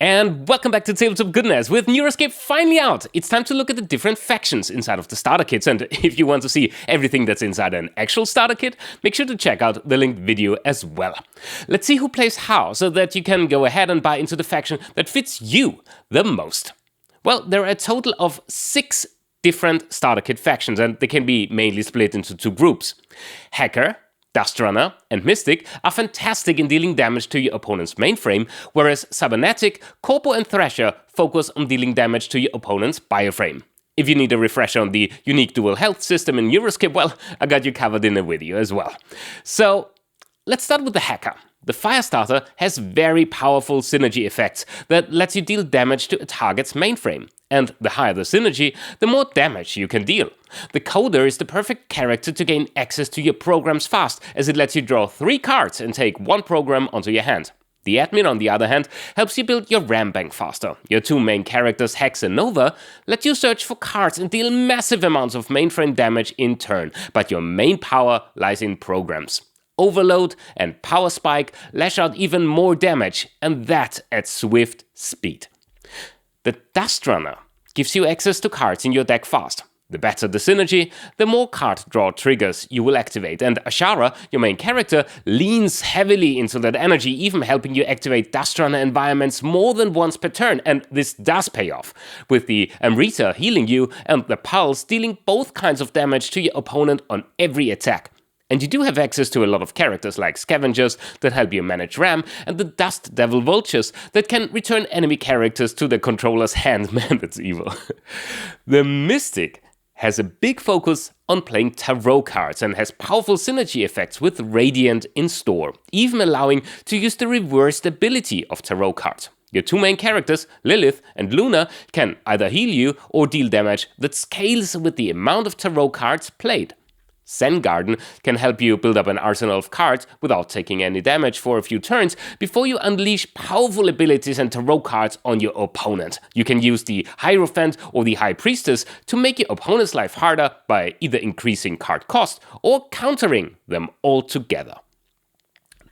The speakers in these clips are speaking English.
And welcome back to Tabletop Goodness. With Neuroscape finally out, it's time to look at the different factions inside of the starter kits. And if you want to see everything that's inside an actual starter kit, make sure to check out the linked video as well. Let's see who plays how, so that you can go ahead and buy into the faction that fits you the most. Well, there are a total of 6 different starter kit factions, and they can be mainly split into 2 groups. Hacker, Dustrunner and Mystic are fantastic in dealing damage to your opponent's mainframe, whereas Cybernetic, Corpo and Thrasher focus on dealing damage to your opponent's bioframe. If you need a refresher on the unique dual health system in Neuroscape, well, I got you covered in a video as well. So, let's start with the Hacker. The Firestarter has very powerful synergy effects that lets you deal damage to a target's mainframe. And the higher the synergy, the more damage you can deal. The Coder is the perfect character to gain access to your programs fast, as it lets you draw 3 cards and take 1 program onto your hand. The Admin, on the other hand, helps you build your RAM bank faster. Your 2 main characters, Hex and Nova, let you search for cards and deal massive amounts of mainframe damage in turn, but your main power lies in programs. Overload and Power Spike lash out even more damage, and that at swift speed. The Dustrunner gives you access to cards in your deck fast. The better the synergy, the more card draw triggers you will activate, and Ashara, your main character, leans heavily into that energy, even helping you activate Dustrunner environments more than once per turn, and this does pay off, with the Amrita healing you and the Pulse dealing both kinds of damage to your opponent on every attack. And you do have access to a lot of characters like Scavengers that help you manage RAM, and the Dust Devil Vultures that can return enemy characters to their controller's hand. Man, that's evil. The Mystic has a big focus on playing tarot cards and has powerful synergy effects with Radiant in store, even allowing to use the reversed ability of tarot cards. Your 2 main characters, Lilith and Luna, can either heal you or deal damage that scales with the amount of tarot cards played. Zen Garden can help you build up an arsenal of cards without taking any damage for a few turns before you unleash powerful abilities and tarot cards on your opponent. You can use the Hierophant or the High Priestess to make your opponent's life harder by either increasing card cost or countering them altogether.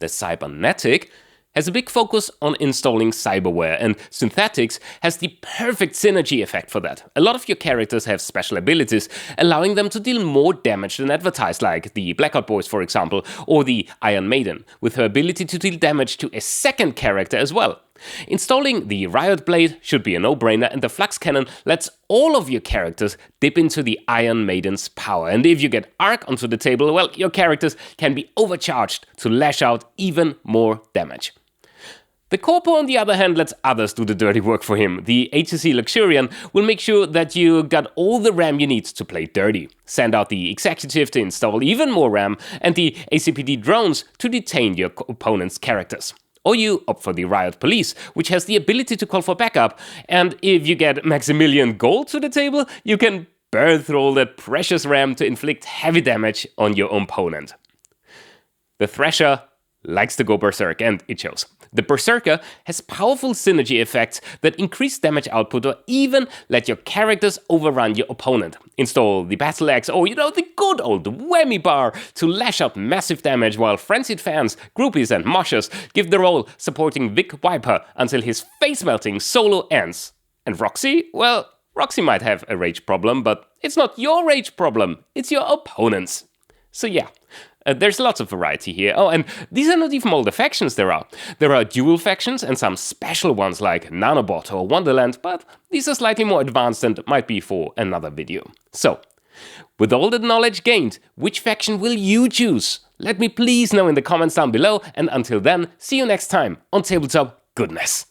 The Cybernetic has a big focus on installing cyberware, and Synthetics has the perfect synergy effect for that. A lot of your characters have special abilities, allowing them to deal more damage than advertised, like the Blackout Boys, for example, or the Iron Maiden, with her ability to deal damage to a second character as well. Installing the Riot Blade should be a no-brainer, and the Flux Cannon lets all of your characters dip into the Iron Maiden's power. And if you get Arc onto the table, well, your characters can be overcharged to lash out even more damage. The Corpo, on the other hand, lets others do the dirty work for him. The HCC Luxurian will make sure that you got all the RAM you need to play dirty. Send out the Executive to install even more RAM, and the ACPD drones to detain your opponent's characters. Or you opt for the Riot Police, which has the ability to call for backup, and if you get Maximilian Gold to the table, you can burn through all that precious RAM to inflict heavy damage on your opponent. The Thrasher likes to go berserk, and it shows. The Berserker has powerful synergy effects that increase damage output or even let your characters overrun your opponent. Install the Battle Axe or, the good old Whammy Bar to lash out massive damage, while frenzied fans, groupies and moshers give the role supporting Vic Viper until his face-melting solo ends. And Roxy? Well, Roxy might have a rage problem, but it's not your rage problem, it's your opponent's. So yeah. There's lots of variety here. Oh, and these are not even all the factions there are. There are dual factions and some special ones like Nanobot or Wonderland, but these are slightly more advanced and might be for another video. So, with all the knowledge gained, which faction will you choose? Let me please know in the comments down below, and until then, see you next time on Tabletop Goodness.